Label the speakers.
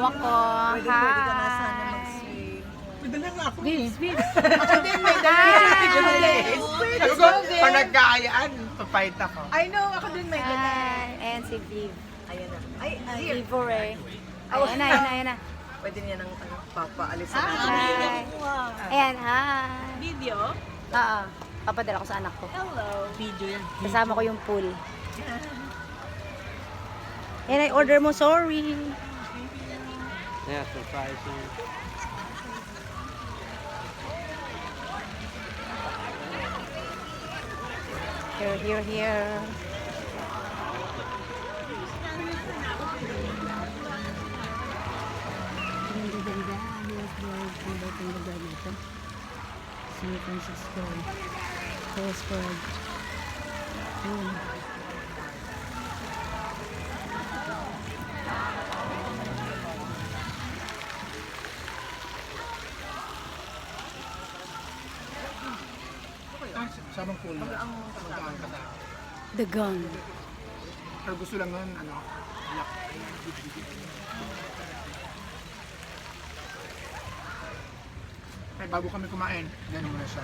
Speaker 1: asawa ko.
Speaker 2: Pwede ka na sana
Speaker 1: Hi.
Speaker 2: mag-swim.
Speaker 3: Pwede nga ako.
Speaker 1: Bibs, Bibs.
Speaker 2: Ako din, may
Speaker 3: Sabi ko, pag nagkaayaan, papayit ako.
Speaker 2: I know, ako din may ganun.
Speaker 1: Hi. Ayan si Viv.
Speaker 2: Ayan na. Ay, here.
Speaker 1: Vivore. Ayan na, ayan na, ayan na.
Speaker 2: Pwede niya ng papaalis na.
Speaker 1: Hi. Ayan, hi.
Speaker 2: Video?
Speaker 1: Oo. Papadala ko sa anak ko.
Speaker 2: Hello. Video yan.
Speaker 1: Kasama ko yung pool. Ayan, I order mo, sorry.
Speaker 4: Yeah, surprising.
Speaker 1: Here. Ganda-ganda. Here's the lugar nito. San Francisco. Postcard. Yun.
Speaker 3: Sabang pool. Magkaan ka na.
Speaker 1: The gun.
Speaker 3: Pero gusto lang nun, ano, yak. Bago kami kumain, ganun muna siya.